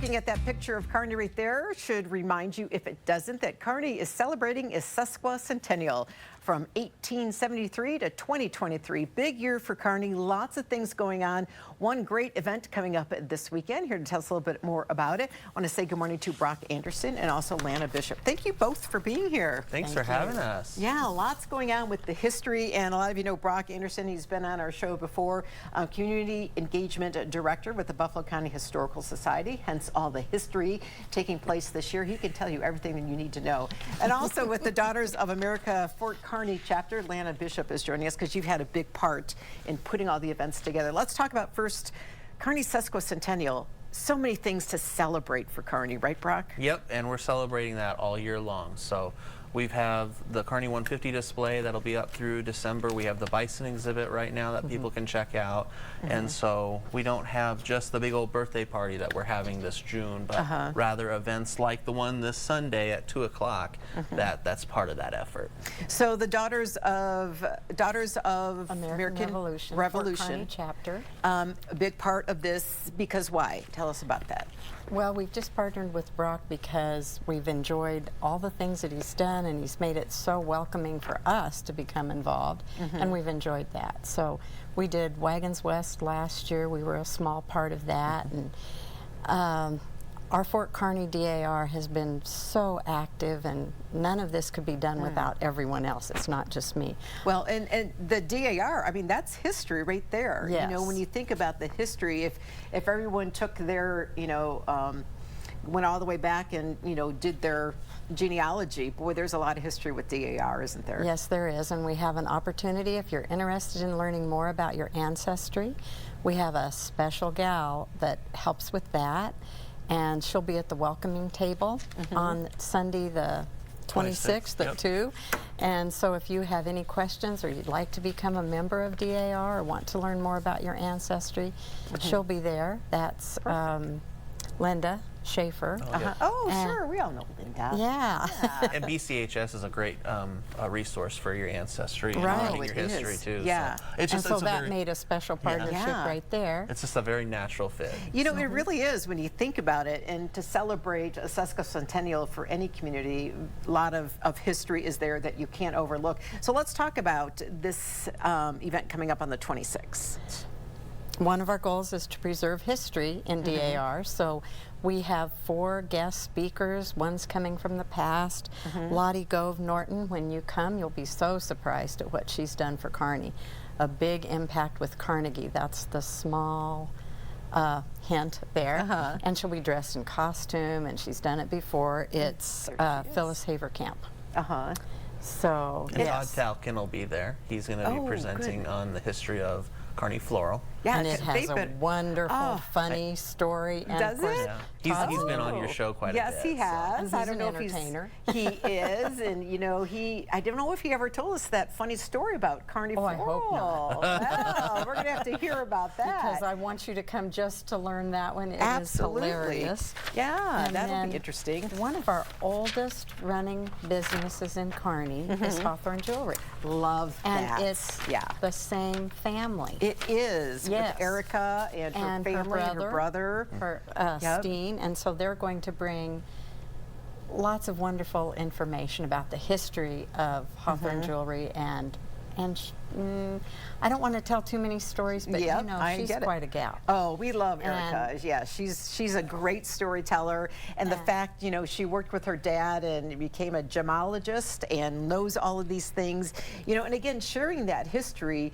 Looking at that picture of Kearney right there should remind you, if it doesn't, that Kearney is celebrating its Sesquicentennial from 1873 to 2023. Big year for Kearney, lots of things going on. One great event coming up this weekend. Here to tell us a little bit more about it, I want to say good morning to Brock Anderson and also Lana Bishop. Thank you both for being here. Thanks for having us. Yeah, lots going on with the history, and a lot of you know Brock Anderson. He's been on our show before, Community Engagement Director with the Buffalo County Historical Society, hence all the history taking place this year. He can tell you everything that you need to know. And also with the Daughters of America Fort Kearney chapter, Lana Bishop is joining us because you've had a big part in putting all the events together. Let's talk about first Kearney Sesquicentennial. So many things to celebrate for Kearney, right, Brock? Yep, and we're celebrating that all year long. So we have the Kearney 150 display that'll be up through December. We have the bison exhibit right now that people can check out. And so we don't have just the big old birthday party that we're having this June, but rather events like the one this Sunday at 2 o'clock. That's part of that effort. So the Daughters of American Revolution Kearney chapter. A big part of this, because why? Tell us about that. Well, we've just partnered with Brock because we've enjoyed all the things that he's done, and he's made it so welcoming for us to become involved, and we've enjoyed that. So we did Wagons West last year. We were a small part of that, and our Fort Kearney DAR has been so active, and none of this could be done without everyone else. It's not just me. Well, and the DAR, I mean, that's history right there. Yes. You know, when you think about the history, if everyone took their, you know, went all the way back and, you know, did their genealogy, boy, there's a lot of history with DAR, isn't there? Yes, there is, and we have an opportunity if you're interested in learning more about your ancestry. We have a special gal that helps with that, and she'll be at the welcoming table on Sunday the 26th at 2. And so if you have any questions or you'd like to become a member of DAR or want to learn more about your ancestry, she'll be there. That's Linda Schaefer. Sure, we all know Linda. Yeah. And BCHS is a great resource for your ancestry and Right. learning your history too. Yeah. So it's just, and so that made a special partnership right there. It's just a very natural fit. You know, it really is when you think about it, and to celebrate a Sesquicentennial for any community, a lot of history is there that you can't overlook. So let's talk about this event coming up on the 26th. One of our goals is to preserve history in DAR, so we have 4 guest speakers. One's coming from the past. Lottie Gove Norton, when you come, you'll be so surprised at what she's done for Kearney. A big impact with Carnegie. That's the small hint there. And she'll be dressed in costume, and she's done it before. It's Phyllis Haverkamp. So, and Todd Talkin will be there. He's going to be presenting on the history of Kearney Floral. Yeah, and it has a wonderful, funny story. And does it? Yeah. He's been on your show quite a bit. Yes, he has. So. I don't know if he is, and you know, I don't know if he ever told us that funny story about Kearney Floral. I hope not. Well, we're going to have to hear about that. Because I want you to come just to learn that one. It is hilarious. Yeah, that'll be interesting. One of our oldest running businesses in Kearney is Hawthorne Jewelry. Love that. And it's the same family. It is. Yes. With Erica and her family, her brother. Steen, and so they're going to bring lots of wonderful information about the history of Hawthorne Jewelry, and I don't want to tell too many stories, but you know, she's quite a gal. Oh, we love Erica. Yeah, she's a great storyteller, and the fact, you know, she worked with her dad and became a gemologist and knows all of these things, you know, and again, sharing that history,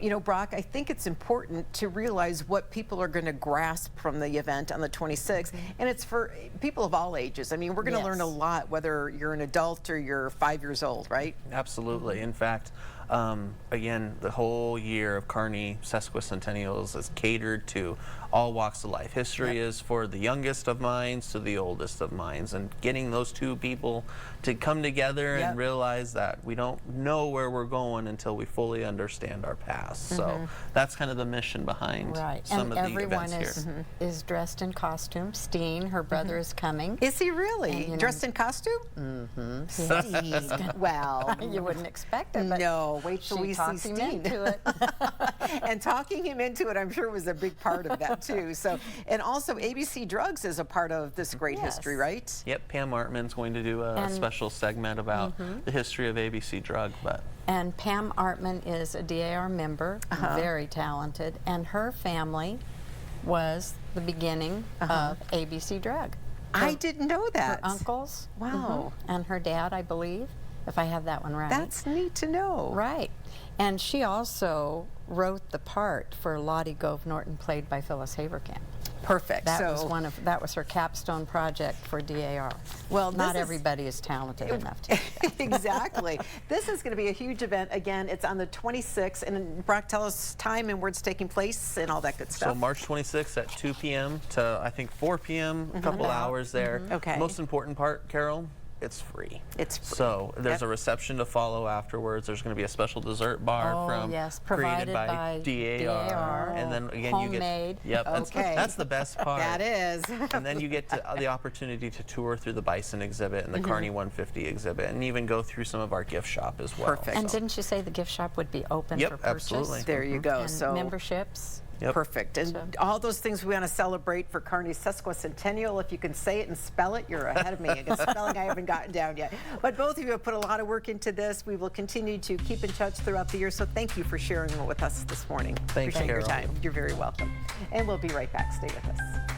you know, Brock, I think it's important to realize what people are going to grasp from the event on the 26th, and it's for people of all ages. I mean, we're going to learn a lot, whether you're an adult or you're 5 years old, right? Absolutely. In fact, again, the whole year of Kearney Sesquicentennials is catered to all walks of life. History is for the youngest of minds to the oldest of minds, and getting those two people to come together and realize that we don't know where we're going until we fully understand our past. So that's kind of the mission behind some of the events here. Everyone is dressed in costume. Steen, her brother, is coming. Is he really? And, dressed in costume? Well, you wouldn't expect it, but no, wait till we see Steen. To it. And talking him into it, I'm sure, was a big part of that too. So, and also ABC Drugs is a part of this great history, right? Yep, Pam Artman's going to do a And- special segment about the history of ABC Drug, but And Pam Artman is a DAR member, very talented, and her family was the beginning of ABC Drug. I didn't know that. Her uncles, Wow. and her dad, I believe, if I have that one right. That's neat to know. Right. And she also wrote the part for Lottie Gove Norton, played by Phyllis Haverkamp. Perfect. That so, was that was her capstone project for DAR. Well, not this is- everybody is talented enough to do that. Exactly. This is going to be a huge event. Again, it's on the 26th. And Brock, tell us time and where it's taking place and all that good stuff. so March 26th at 2 p.m. to I think 4 p.m. A couple hours there. Okay. Most important part, Carol, it's free. It's free. So there's Yep. a reception to follow afterwards. There's going to be a special dessert bar Oh, from yes, created provided by DAR. And then again Homemade. you get Okay. that's the best part. That is. And then you get to, the opportunity to tour through the Bison exhibit and the Kearney 150 exhibit, and even go through some of our gift shop as well. Perfect. And So- didn't you say the gift shop would be open Yep, for purchase? absolutely. There you go. And So memberships? Yep. perfect. And So- all those things we want to celebrate for Kearney's Sesquicentennial. If you can say it and spell it, you're ahead of me. I guess spelling I haven't gotten down yet. But both of you have put a lot of work into this. We will continue to keep in touch throughout the year. So thank you for sharing it with us this morning. Thanks, Appreciate your Carol. time. You're very welcome. And we'll be right back. Stay with us.